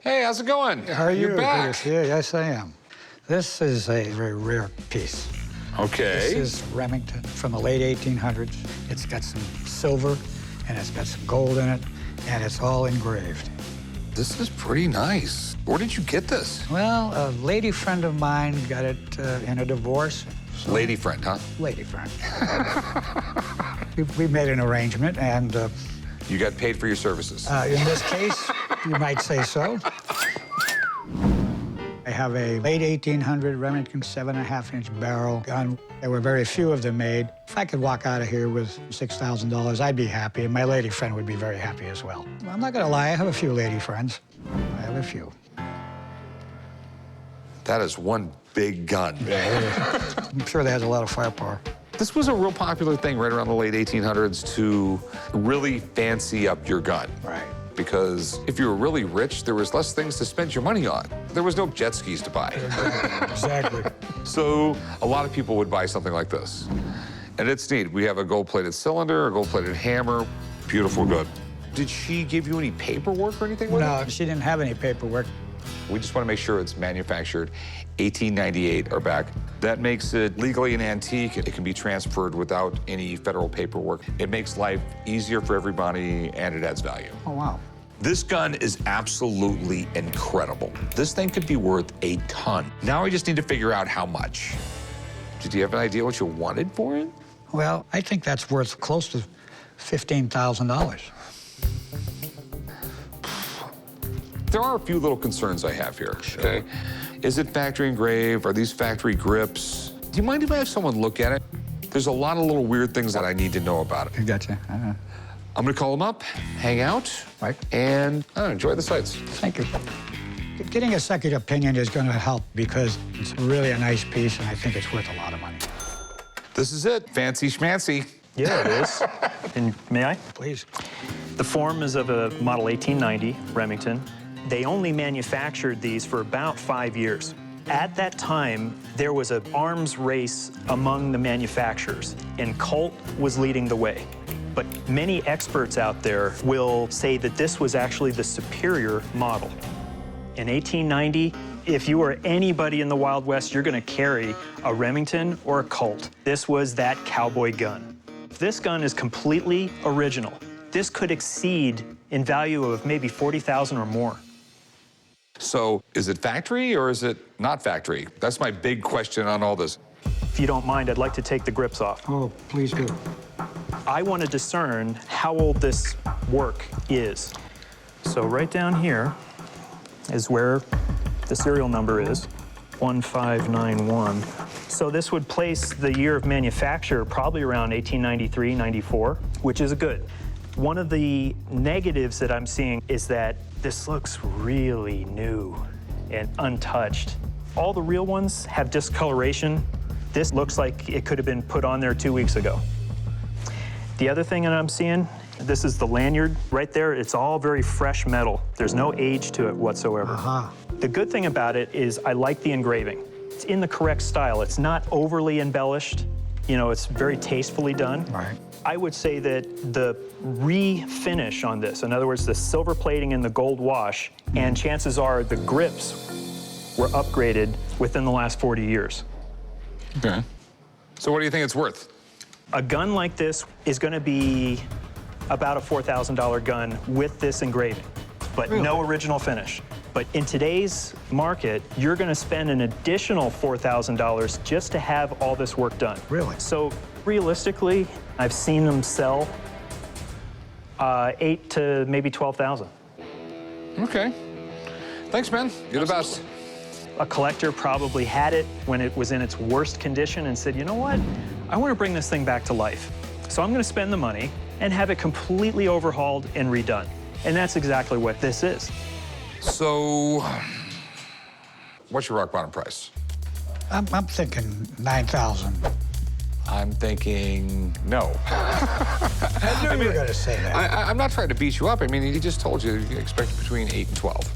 Hey, how's it going? How are you? You're back. Good to see you. Yes, I am. This is a very rare piece. Okay. This is Remington from the late 1800s. It's got some silver, and it's got some gold in it, and it's all engraved. This is pretty nice. Where did you get this? Well, a lady friend of mine got it in a divorce. So Lady friend, huh? lady friend. we made an arrangement, and You got paid for your services. in this case, you might say so. I have a late 1800 Remington 7.5-inch barrel gun. There were very few of them made. If I could walk out of here with $6,000, I'd be happy, and my lady friend would be very happy as well. I'm not gonna lie, I have a few lady friends. I have a few. That is one big gun. I'm sure they has a lot of firepower. This was a real popular thing right around the late 1800s to really fancy up your gun. Right. Because if you were really rich, there was less things to spend your money on. There was no jet skis to buy. Exactly. So a lot of people would buy something like this. And it's neat. We have a gold-plated cylinder, a gold-plated hammer. Beautiful gun. Did she give you any paperwork or anything with No, it? she didn't have any paperwork. We just want to make sure it's manufactured 1898 or back. That makes it legally an antique. It can be transferred without any federal paperwork. It makes life easier for everybody, and it adds value. Oh, wow. This gun is absolutely incredible. This thing could be worth a ton. Now I just need to figure out how much. Did you have an idea what you wanted for it? Well, I think that's worth close to $15,000. There are a few little concerns I have here, okay? Is it factory engraved? Are these factory grips? Do you mind if I have someone look at it? There's a lot of little weird things that I need to know about it. I gotcha. I'm gonna call them up, hang out, Right. and enjoy the sights. Thank you. Getting a second opinion is going to help because it's really a nice piece, and I think it's worth a lot of money. This is it, fancy schmancy. Yeah, it is. And may I? Please. The form is of a model 1890 Remington. They only manufactured these for about 5 years. At that time, there was an arms race among the manufacturers, and Colt was leading the way. But many experts out there will say that this was actually the superior model. In 1890, if you were anybody in the Wild West, you're gonna carry a Remington or a Colt. This was that cowboy gun. This gun is completely original. This could exceed in value of maybe $40,000 or more. So is it factory or is it not factory? That's my big question on all this. If you don't mind, I'd like to take the grips off. Oh, please do. I want to discern how old this work is. So right down here is where the serial number is, 1591. So this would place the year of manufacture probably around 1893, 94, which is good. One of the negatives that I'm seeing is that this looks really new and untouched. All the real ones have discoloration. This looks like it could have been put on there 2 weeks ago. The other thing that I'm seeing, this is the lanyard right there. It's all very fresh metal. There's no age to it whatsoever. Uh-huh. The good thing about it is I like the engraving. It's in the correct style. It's not overly embellished. You know, it's very tastefully done. Right. I would say that the refinish on this, in other words, the silver plating and the gold wash, and chances are the grips were upgraded within the last 40 years. Okay. So what do you think it's worth? A gun like this is going to be about a $4,000 gun with this engraving, but Really? no original finish. But in today's market, you're going to spend an additional $4,000 just to have all this work done. Really? So realistically, I've seen them sell 8 to maybe 12,000. Okay. Thanks, man. You're the best. A collector probably had it when it was in its worst condition and said, you know what? I want to bring this thing back to life. So I'm going to spend the money and have it completely overhauled and redone. And that's exactly what this is. So what's your rock bottom price? I'm thinking 9,000. I'm thinking no. I knew you were going to say that. I'm not trying to beat you up. I mean, he just told you you expect between 8 and 12.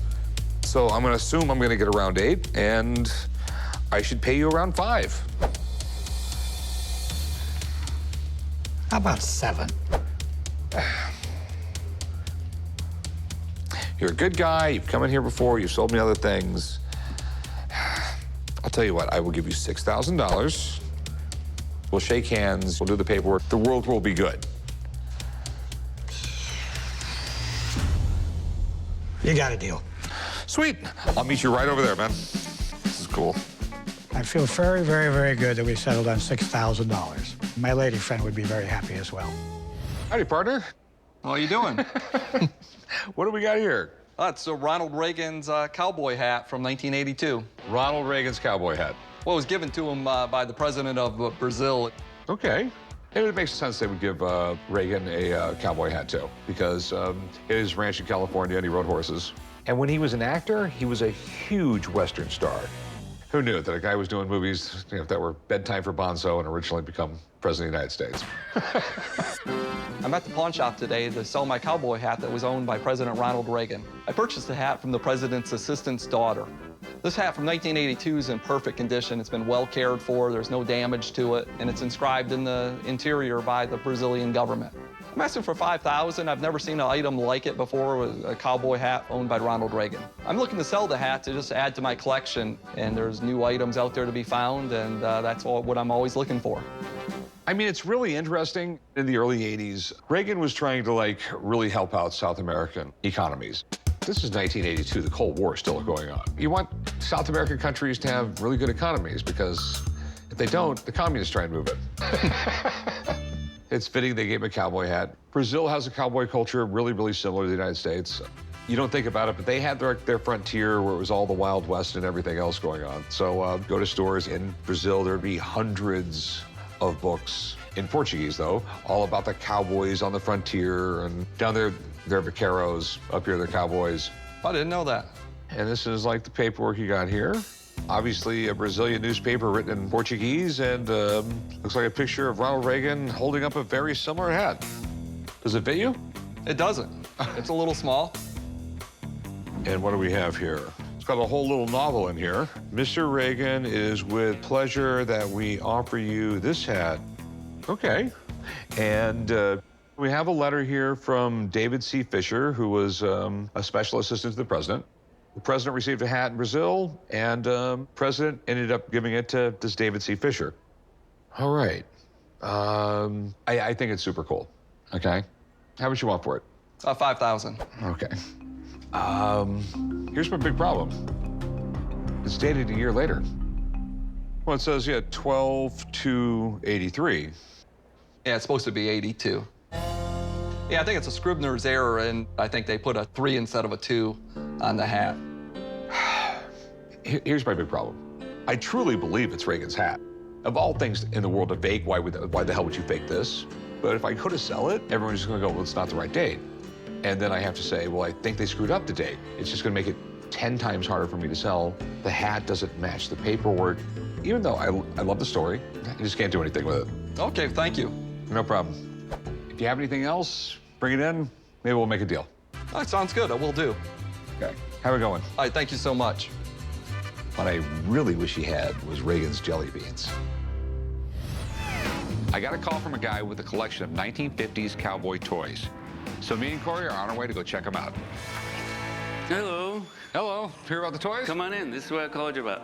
So I'm going to assume I'm going to get around 8, and I should pay you around 5. How about 7? You're a good guy. You've come in here before. You've sold me other things. I'll tell you what, I will give you $6,000. We'll shake hands. We'll do the paperwork. The world will be good. You got a deal. Sweet. I'll meet you right over there, man. This is cool. I feel very, very, very good that we settled on $6,000. My lady friend would be very happy as well. Howdy, partner. How you doing? What do we got here? That's Ronald Reagan's cowboy hat from 1982. Ronald Reagan's cowboy hat. Well, it was given to him by the president of Brazil. Okay. It would make sense they would give Reagan a cowboy hat, too, because his ranch in California, and he rode horses. And when he was an actor, he was a huge Western star. Who knew that a guy was doing movies that were bedtime for Bonzo and originally become president of the United States? I'm at the pawn shop today to sell my cowboy hat that was owned by President Ronald Reagan. I purchased the hat from the president's assistant's daughter. This hat from 1982 is in perfect condition. It's been well cared for, there's no damage to it, and it's inscribed in the interior by the Brazilian government. I'm asking for $5,000. I've never seen an item like it before, a cowboy hat owned by Ronald Reagan. I'm looking to sell the hat to just add to my collection, and there's new items out there to be found, and that's what I'm always looking for. I mean, it's really interesting. In the early 80s, Reagan was trying to, really help out South American economies. This is 1982. The Cold War is still going on. You want South American countries to have really good economies because if they don't, the communists try and move it. It's fitting they gave him a cowboy hat. Brazil has a cowboy culture really, really similar to the United States. You don't think about it, but they had their frontier where it was all the Wild West and everything else going on. So go to stores in Brazil, there'd be hundreds of books, in Portuguese though, all about the cowboys on the frontier, and down there, they're vaqueros, up here they're cowboys. I didn't know that. And this is like the paperwork you got here. Obviously a Brazilian newspaper written in Portuguese, and looks like a picture of Ronald Reagan holding up a very similar hat. Does it fit you? It doesn't. It's a little small. And what do we have here? It's got a whole little novel in here. Mr. Reagan, it is with pleasure that we offer you this hat. Okay. And we have a letter here from David C. Fisher, who was a special assistant to the president. The president received a hat in Brazil, and the president ended up giving it to this David C. Fisher. All right. I think it's super cool. Okay. How much you want for it? 5,000. Okay. Here's my big problem. It's dated a year later. Well, it says, 12/2/83. Yeah, it's supposed to be 82. Yeah, I think it's a Scribner's error, and I think they put a 3 instead of a 2 on the hat. Here's my big problem. I truly believe it's Reagan's hat. Of all things in the world to fake, why the hell would you fake this? But if I go to sell it, everyone's just gonna go, well, it's not the right date. And then I have to say, well, I think they screwed up the date. It's just gonna make it 10 times harder for me to sell. The hat doesn't match the paperwork. Even though I love the story, I just can't do anything with it. Okay, thank you. No problem. If you have anything else, bring it in. Maybe we'll make a deal. That sounds good. I will do. Okay. How we going? All right, thank you so much. What I really wish he had was Reagan's jelly beans. I got a call from a guy with a collection of 1950s cowboy toys. So me and Corey are on our way to go check them out. Hello. Hello. Hear about the toys? Come on in. This is what I called you about.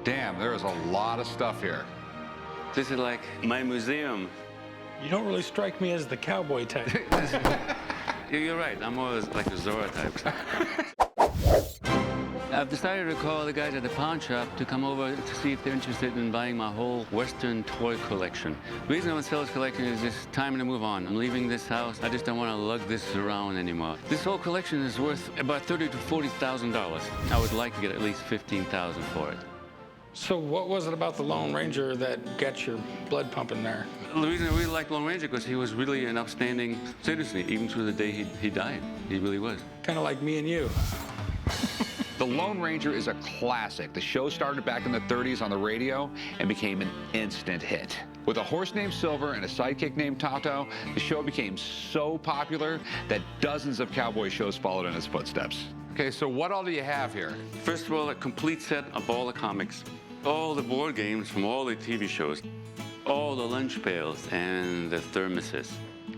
Damn, there is a lot of stuff here. This is like my museum. You don't really strike me as the cowboy type. You're right. I'm always like a Zora type. I've decided to call the guys at the pawn shop to come over to see if they're interested in buying my whole Western toy collection. The reason I want to sell this collection is just time to move on. I'm leaving this house. I just don't want to lug this around anymore. This whole collection is worth about $30,000 to $40,000. I would like to get at least $15,000 for it. So what was it about the Lone Ranger that got your blood pumping there? The reason I really liked Lone Ranger because he was really an upstanding citizen, even to the day he died. He really was. Kind of like me and you. The Lone Ranger is a classic. The show started back in the 30s on the radio and became an instant hit. With a horse named Silver and a sidekick named Tonto, the show became so popular that dozens of cowboy shows followed in its footsteps. Okay, so what all do you have here? First of all, a complete set of all the comics, all the board games from all the TV shows, all the lunch pails and the thermoses.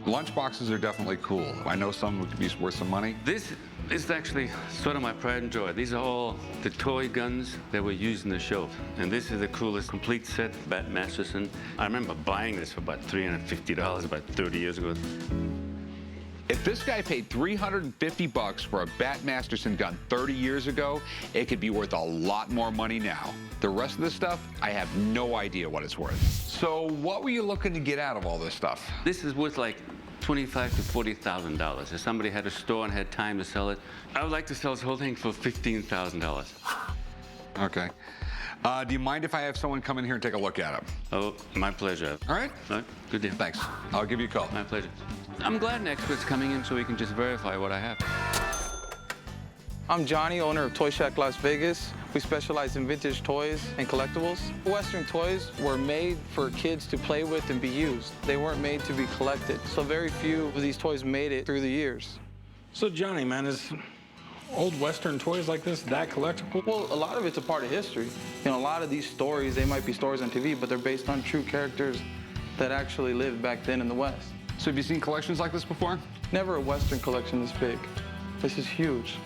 Lunch boxes are definitely cool. I know some could be worth some money. This It's actually sort of my pride and joy. These are all the toy guns that were used in the show. And this is the coolest complete set, Bat Masterson. I remember buying this for about $350 about 30 years ago. If this guy paid $350 for a Bat Masterson gun 30 years ago, it could be worth a lot more money now. The rest of this stuff, I have no idea what it's worth. So what were you looking to get out of all this stuff? This is worth like $25,000 to $40,000. If somebody had a store and had time to sell it, I would like to sell this whole thing for $15,000. Okay. Do you mind if I have someone come in here and take a look at it? Oh, my pleasure. All right. All right, good deal. Thanks. I'll give you a call. My pleasure. I'm glad an expert's coming in so we can just verify what I have. I'm Johnny, owner of Toy Shack Las Vegas. We specialize in vintage toys and collectibles. Western toys were made for kids to play with and be used. They weren't made to be collected. So very few of these toys made it through the years. So Johnny, man, is old Western toys like this that collectible? Well, a lot of it's a part of history. You know, a lot of these stories, they might be stories on TV, but they're based on true characters that actually lived back then in the West. So have you seen collections like this before? Never a Western collection this big. This is huge.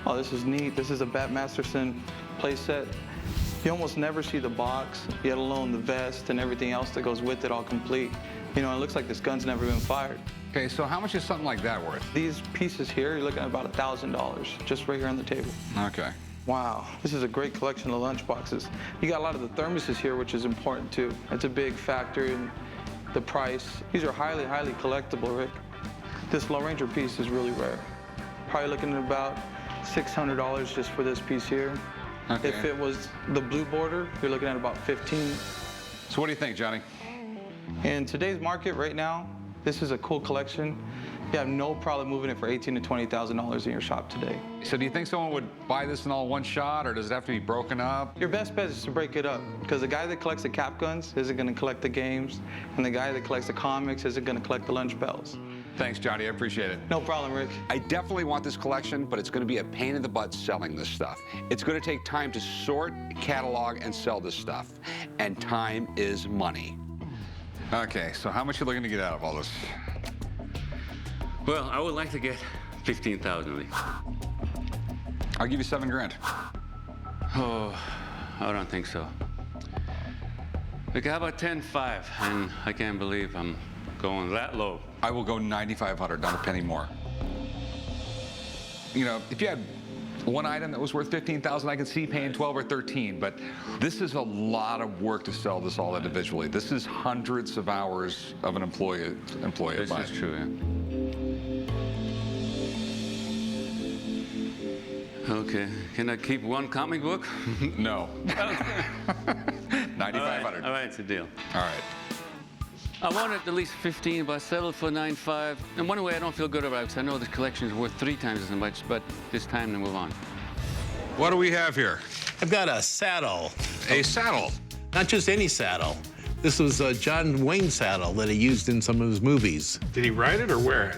Oh, this is neat. This is a Bat Masterson playset. You almost never see the box, yet alone the vest and everything else that goes with it all complete. You know, it looks like this gun's never been fired. Okay, so how much is something like that worth? These pieces here, you're looking at about $1,000, just right here on the table. Okay. Wow, this is a great collection of lunchboxes. You got a lot of the thermoses here, which is important too. That's a big factor in the price. These are highly, highly collectible, Rick. This Lone Ranger piece is really rare. Probably looking at about $600 just for this piece here. Okay. If it was the blue border, you're looking at about $15. So what do you think, Johnny? In today's market right now, this is a cool collection. You have no problem moving it for $18,000 to $20,000 in your shop today. So do you think someone would buy this in all one shot, or does it have to be broken up? Your best bet is to break it up, because the guy that collects the cap guns isn't going to collect the games, and the guy that collects the comics isn't going to collect the lunch bells. Thanks, Johnny. I appreciate it. No problem, Rick. I definitely want this collection, but it's going to be a pain in the butt selling this stuff. It's going to take time to sort, catalog, and sell this stuff. And time is money. Okay, so how much are you looking to get out of all this? Well, I would like to get $15,000 at least. I'll give you $7 grand. Oh, I don't think so. Okay, how about 10.5? And I can't believe I'm going that low. I will go 9,500, not a penny more. You know, if you had one item that was worth 15,000, I could see paying 12 or 13, but this is a lot of work to sell this all individually. This is hundreds of hours of an employee of This mine. is true, yeah. Okay, can I keep one comic book? No. 9,500. All right, it's a deal. All right. I wanted at least 15, but I settled for 9.5. In one way, I don't feel good about it because I know this collection is worth 3 times as much, but it's time to move on. What do we have here? I've got a saddle. A saddle. Not just any saddle. This was a John Wayne saddle that he used in some of his movies. Did he ride it or wear it?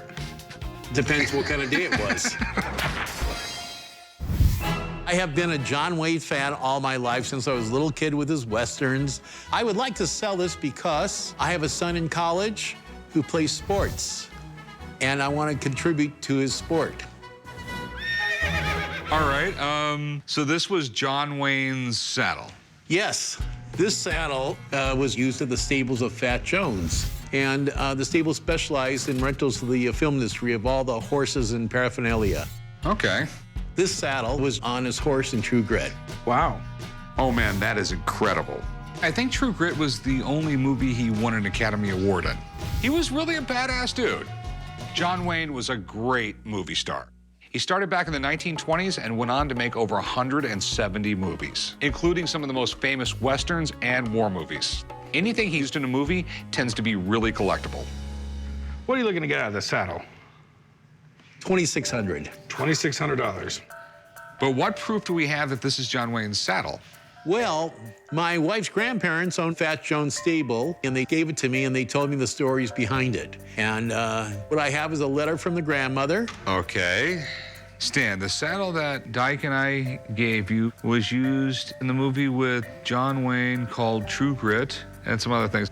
Depends what kind of day it was. I have been a John Wayne fan all my life since I was a little kid with his Westerns. I would like to sell this because I have a son in college who plays sports, and I want to contribute to his sport. All right. So this was John Wayne's saddle. Yes, this saddle was used at the stables of Fat Jones. And the stable specialized in rentals to the film industry of all the horses and paraphernalia. Okay. This saddle was on his horse in True Grit. Wow. Oh, man, that is incredible. I think True Grit was the only movie he won an Academy Award in. He was really a badass dude. John Wayne was a great movie star. He started back in the 1920s and went on to make over 170 movies, including some of the most famous Westerns and war movies. Anything he used in a movie tends to be really collectible. What are you looking to get out of the saddle? $2,600. $2,600. But what proof do we have that this is John Wayne's saddle? Well, my wife's grandparents owned Fat Jones Stable, and they gave it to me, and they told me the stories behind it. And what I have is a letter from the grandmother. Okay. Stan, the saddle that Dyke and I gave you was used in the movie with John Wayne called True Grit and some other things.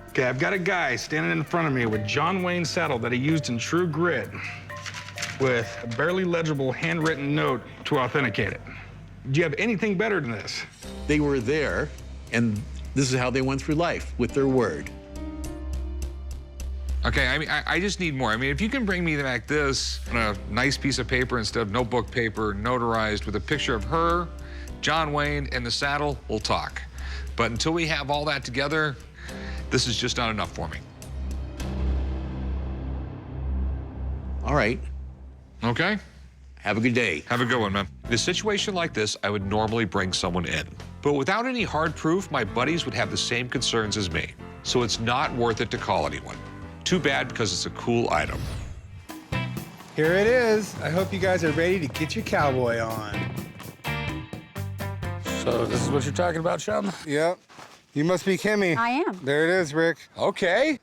Okay, I've got a guy standing in front of me with John Wayne's saddle that he used in True Grit. with a barely legible handwritten note to authenticate it. Do you have anything better than this? They were there, and this is how they went through life, with their word. Okay, I mean, I just need more. I mean, if you can bring me back this on a nice piece of paper instead of notebook paper, notarized with a picture of her, John Wayne, and the saddle, we'll talk. But until we have all that together, this is just not enough for me. All right, Okay? have a good day. Have a good one, man. In a situation like this, I would normally bring someone in. But without any hard proof, my buddies would have the same concerns as me. So it's not worth it to call anyone. Too bad, because it's a cool item. Here it is. I hope you guys are ready to get your cowboy on. So this is what you're talking about, Sheldon? Yep. You must be Kimmy. I am. There it is, Rick. Okay.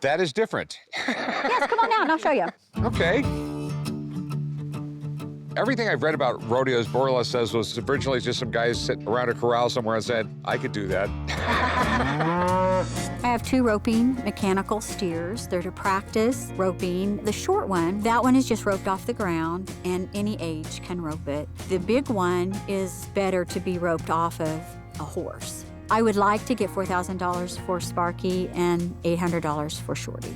That is different. Yes, come on out and I'll show you. Okay. Everything I've read about rodeos, Borla says, was originally just some guys sitting around a corral somewhere and said, I could do that. I have 2 roping mechanical steers. They're to practice roping. The short one, that one is just roped off the ground, and any age can rope it. The big one is better to be roped off of a horse. I would like to get $4,000 for Sparky and $800 for Shorty.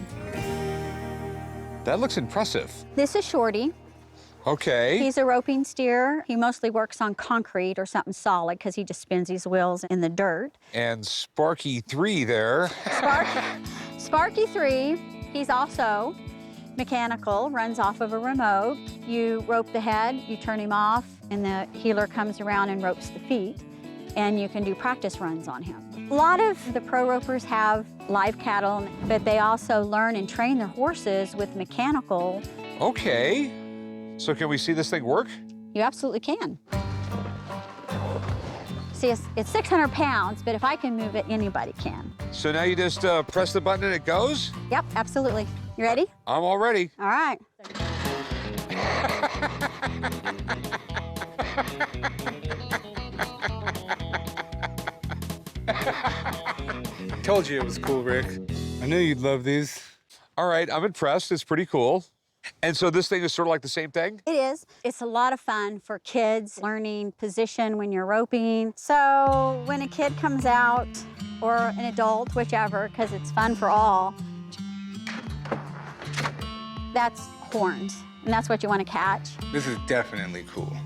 That looks impressive. This is Shorty. Okay. He's a roping steer. He mostly works on concrete or something solid because he just spins his wheels in the dirt. And Sparky 3 there. Sparky 3, he's also mechanical, runs off of a remote. You rope the head, you turn him off, and the heeler comes around and ropes the feet, and you can do practice runs on him. A lot of the pro ropers have live cattle, but they also learn and train their horses with mechanical. Okay. So can we see this thing work? You absolutely can. See, it's 600 pounds, but if I can move it, anybody can. So now you just press the button and it goes? Yep, absolutely. You ready? I'm all ready. All right. Told you it was cool, Rick. I knew you'd love these. All right, I'm impressed. It's pretty cool. And so this thing is sort of like the same thing? It is. It's a lot of fun for kids learning position when you're roping. So when a kid comes out, or an adult, whichever, because it's fun for all, that's horns, and that's what you want to catch. This is definitely cool.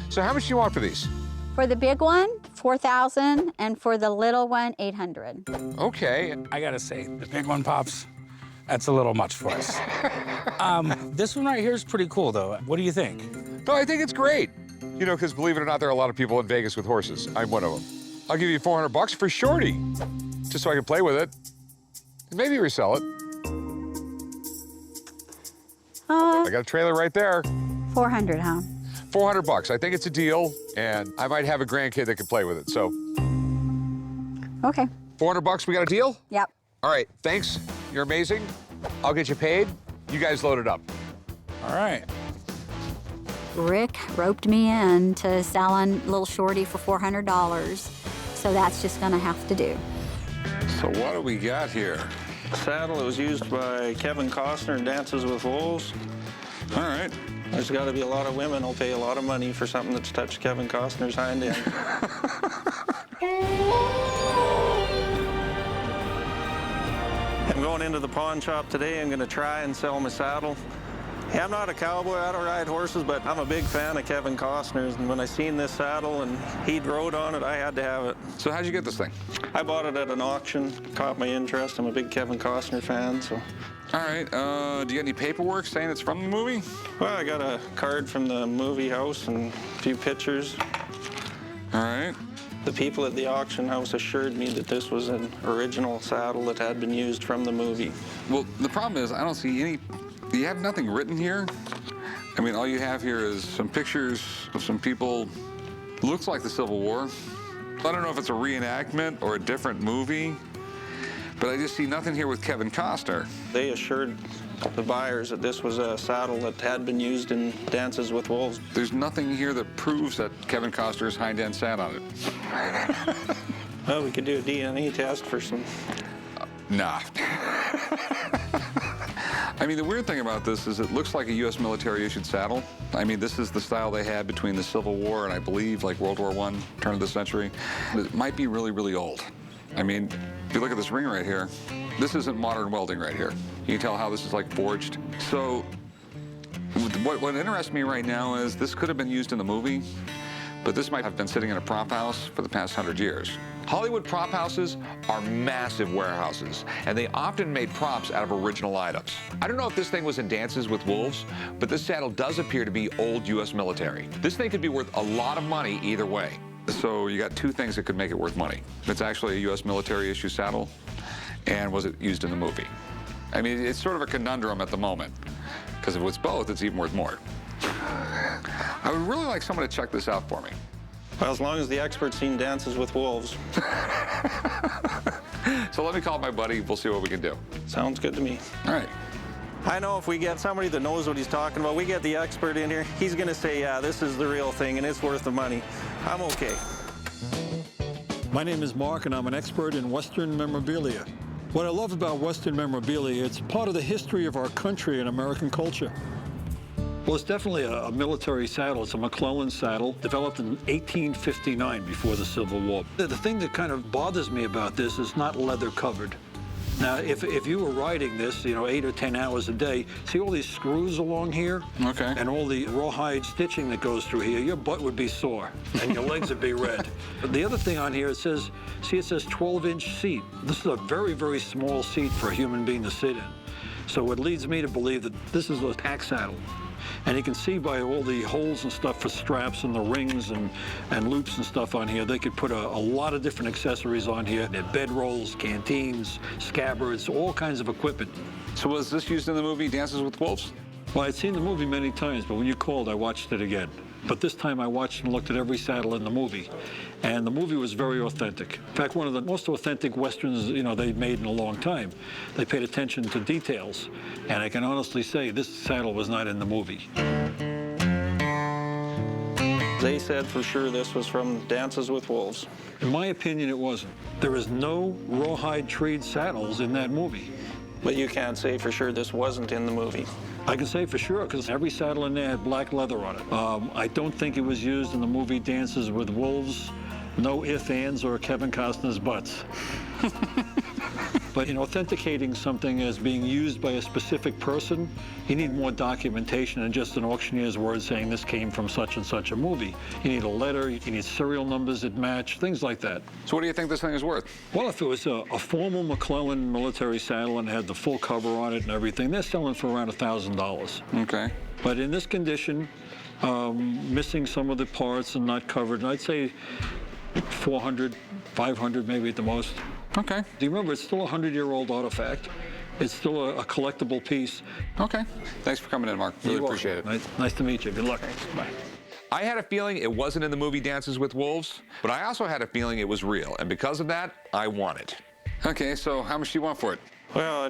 So how much do you want for these? For the big one, $4,000, and for the little one, $800. Okay. I gotta say, the big one, Pops, that's a little much for us. This one right here is pretty cool, though. What do you think? No, I think it's great. You know, because believe it or not, there are a lot of people in Vegas with horses. I'm one of them. I'll give you $400 for Shorty, just so I can play with it. And maybe resell it. I got a trailer right there. 400, huh? $400. I think it's a deal, and I might have a grandkid that can play with it. So, Okay. $400. We got a deal? Yep. All right. Thanks. You're amazing. I'll get you paid. You guys load it up. All right. Rick roped me in to selling little Shorty for $400, so that's just gonna have to do. So what do we got here? Saddle. It was used by Kevin Costner in Dances with Wolves. All right. There's got to be a lot of women who'll pay a lot of money for something that's touched Kevin Costner's hind end. I'm going into the pawn shop today. I'm going to try and sell my saddle. Yeah, I'm not a cowboy, I don't ride horses, but I'm a big fan of Kevin Costner's, and when I seen this saddle and he'd rode on it, I had to have it. So how'd you get this thing? I bought it at an auction, caught my interest. I'm a big Kevin Costner fan, so. All right. Do you get any paperwork saying it's from the movie? Well, I got a card from the movie house and a few pictures. All right. The people at the auction house assured me that this was an original saddle that had been used from the movie. Well, the problem is I don't see any. You have nothing written here. I mean, all you have here is some pictures of some people. Looks like the Civil War. I don't know if it's a reenactment or a different movie, but I just see nothing here with Kevin Costner. They assured the buyers that this was a saddle that had been used in Dances with Wolves. There's nothing here that proves that Kevin Costner's hind end sat on it. Well, we could do a DNA test for some. Nah. I mean, the weird thing about this is it looks like a U.S. military-issued saddle. I mean, this is the style they had between the Civil War and I believe like World War I, turn of the century. It might be really, really old. I mean, if you look at this ring right here, this isn't modern welding right here. You can tell how this is like forged. So what interests me right now is this could have been used in the movie, but this might have been sitting in a prop house for the past 100 years. Hollywood prop houses are massive warehouses, and they often made props out of original items. I don't know if this thing was in Dances with Wolves, but this saddle does appear to be old U.S. military. This thing could be worth a lot of money either way. So you got two things that could make it worth money. It's actually a U.S. military issue saddle, and was it used in the movie? I mean, it's sort of a conundrum at the moment, because if it's both, it's even worth more. I would really like someone to check this out for me. Well, as long as the expert's seen Dances with Wolves. So let me call my buddy. We'll see what we can do. Sounds good to me. All right. I know if we get somebody that knows what he's talking about, we get the expert in here, he's going to say, yeah, this is the real thing and it's worth the money. I'm okay. My name is Mark, and I'm an expert in Western memorabilia. What I love about Western memorabilia, it's part of the history of our country and American culture. Well, it's definitely a military saddle. It's a McClellan saddle, developed in 1859 before the Civil War. The thing that kind of bothers me about this is not leather covered. Now, if you were riding this, 8 or 10 hours a day, see all these screws along here? Okay. And all the rawhide stitching that goes through here, your butt would be sore and your legs would be red. But the other thing on here, it says 12-inch seat. This is a very, very small seat for a human being to sit in. So it leads me to believe that this is a pack saddle. And you can see by all the holes and stuff for straps and the rings and loops and stuff on here, they could put a lot of different accessories on here. They're bedrolls, canteens, scabbards, all kinds of equipment. So was this used in the movie Dances with Wolves? Well, I'd seen the movie many times, but when you called, I watched it again. But this time I watched and looked at every saddle in the movie. And the movie was very authentic. In fact, one of the most authentic Westerns, they'd made in a long time. They paid attention to details. And I can honestly say this saddle was not in the movie. They said for sure this was from Dances with Wolves. In my opinion, it wasn't. There is no rawhide treed saddles in that movie. But you can't say for sure this wasn't in the movie. I can say for sure, because every saddle in there had black leather on it. I don't think it was used in the movie Dances with Wolves. No ifs, ands, or Kevin Costner's butts. But in authenticating something as being used by a specific person, you need more documentation than just an auctioneer's word saying this came from such and such a movie. You need a letter, you need serial numbers that match, things like that. So what do you think this thing is worth? Well, if it was a formal McClellan military saddle and had the full cover on it and everything, they're selling for around $1,000. Okay. But in this condition, missing some of the parts and not covered, I'd say 400, 500 maybe at the most. Okay. Do you remember, it's still a 100-year-old artifact. It's still a collectible piece. Okay. Thanks for coming in, Mark. Really appreciate it. Nice to meet you. Good luck. Bye. I had a feeling it wasn't in the movie Dances with Wolves, but I also had a feeling it was real, and because of that, I want it. Okay, so how much do you want for it? Well,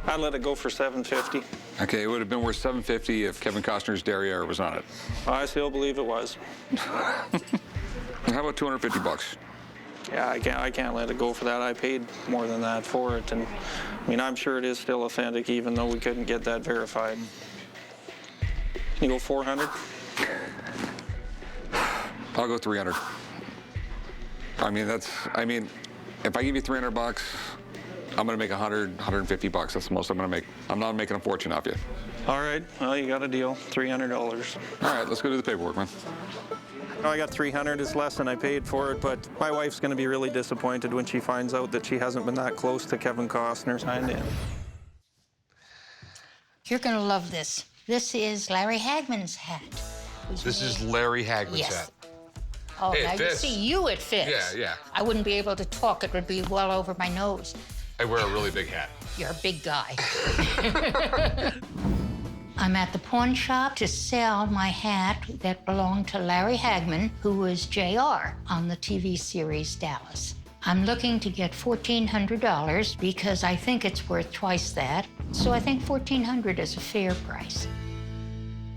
I'd let it go for $750. Okay, it would have been worth $750 if Kevin Costner's derriere was on it. I still believe it was. How about $250? Yeah, I can't let it go for that. I paid more than that for it, and I mean, I'm sure it is still authentic, even though we couldn't get that verified. Can you go 400? I'll go 300. I mean, if I give you $300, I'm gonna make 150 bucks. That's the most I'm gonna make. I'm not making a fortune off you. All right, well, you got a deal, $300. All right, let's go do the paperwork, man. I got $300. It's less than I paid for it, but my wife's going to be really disappointed when she finds out that she hasn't been that close to Kevin Costner signed in. You're going to love this. This is Larry Hagman's hat. This is Larry Hagman's Yes. hat. Oh, Hey, it now you fits. see, it fits. Yeah. I wouldn't be able to talk. It would be well over my nose. I wear a really big hat. You're a big guy. I'm at the pawn shop to sell my hat that belonged to Larry Hagman, who was JR on the TV series Dallas. I'm looking to get $1,400 because I think it's worth twice that. So I think $1,400 is a fair price.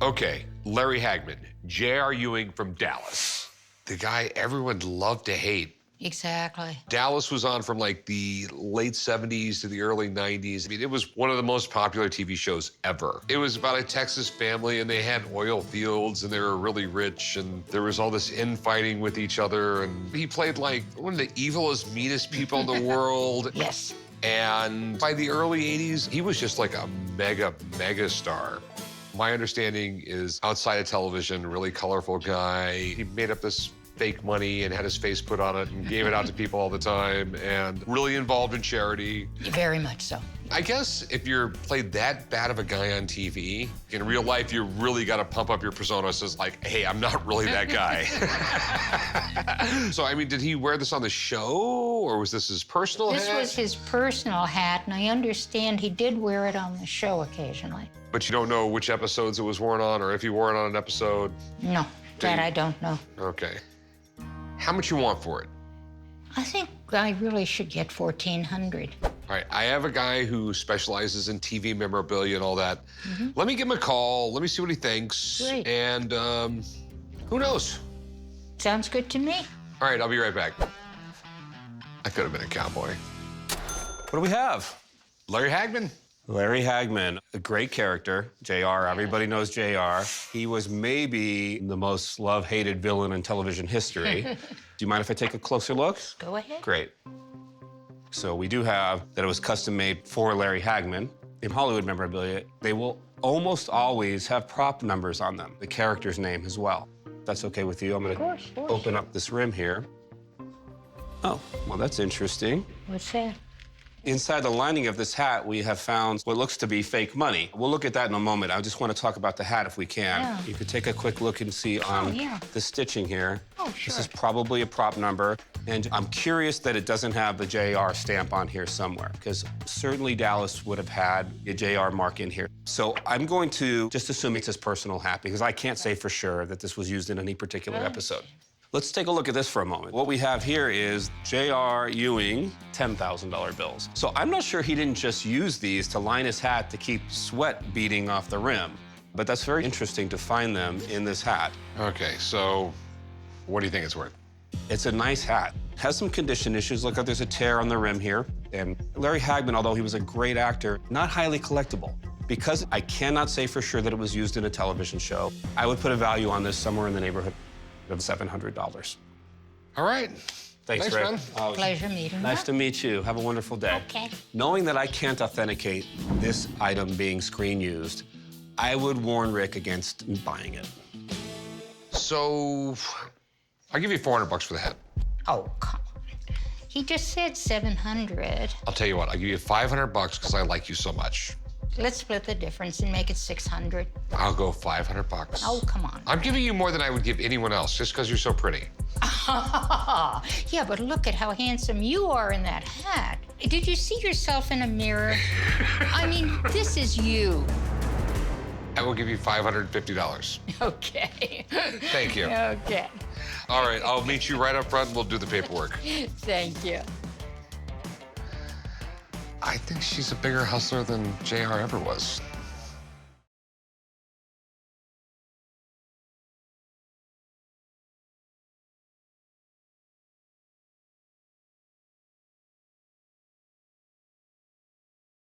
Okay, Larry Hagman, J.R. Ewing from Dallas. The guy everyone loved to hate. Exactly. Dallas was on from like the late 70s to the early 90s. I mean, it was one of the most popular TV shows ever. It was about a Texas family, and they had oil fields, and they were really rich, and there was all this infighting with each other. And he played like one of the evilest, meanest people in the world. Yes. And by the early 80s, he was just like a mega star. My understanding is outside of television, really colorful guy. He made up this fake money and had his face put on it and gave it out to people all the time, and really involved in charity. Very much so. I guess if you're played that bad of a guy on TV, in real life, you really got to pump up your persona. So it's like, hey, I'm not really that guy. So, I mean, did he wear this on the show, or was this his personal hat? This was his personal hat, and I understand he did wear it on the show occasionally. But you don't know which episodes it was worn on, or if he wore it on an episode? No, that I don't know. Okay. How much you want for it? I think I really should get $1,400. All right, I have a guy who specializes in TV memorabilia and all that. Let me give him a call. Let me see what he thinks. Great. And who knows? Sounds good to me. All right, I'll be right back. I could have been a cowboy. What do we have? Larry Hagman. Larry Hagman, a great character. JR, everybody knows JR. He was maybe the most love-hated villain in television history. Do you mind if I take a closer look? Go ahead. Great. So we do have that it was custom made for Larry Hagman. In Hollywood memorabilia, they will almost always have prop numbers on them, the character's name as well. That's okay with you? I'm gonna open up this rim here. Oh, well, that's interesting. What's that? Inside the lining of this hat, we have found what looks to be fake money. We'll look at that in a moment. I just want to talk about the hat if we can. Yeah. You could take a quick look and see on the stitching here. Oh, sure. This is probably a prop number. And I'm curious that it doesn't have the JR stamp on here somewhere, because certainly Dallas would have had a JR mark in here. So I'm going to just assume it's his personal hat, because I can't say for sure that this was used in any particular episode. Let's take a look at this for a moment. What we have here is J.R. Ewing $10,000 bills. So I'm not sure he didn't just use these to line his hat to keep sweat beading off the rim, but that's very interesting to find them in this hat. Okay, so what do you think it's worth? It's a nice hat. Has some condition issues. Look, there's a tear on the rim here. And Larry Hagman, although he was a great actor, not highly collectible. Because I cannot say for sure that it was used in a television show, I would put a value on this somewhere in the neighborhood of $700. All right. Thanks, Rick. man. Pleasure meeting you. Nice to meet you. Have a wonderful day. Okay. Knowing that I can't authenticate this item being screen used, I would warn Rick against buying it. So I'll give you $400 for the hat. Oh, come on. He just said $700. I'll tell you what, I'll give you $500 because I like you so much. Let's split the difference and make it $600. I'll go $500. Oh, come on. I'm giving you more than I would give anyone else just because you're so pretty. Yeah, but look at how handsome you are in that hat. Did you see yourself in a mirror? I mean, this is you. I will give you $550. Okay. Thank you. Okay. All right, I'll meet you right up front and we'll do the paperwork. Thank you. I think she's a bigger hustler than JR ever was.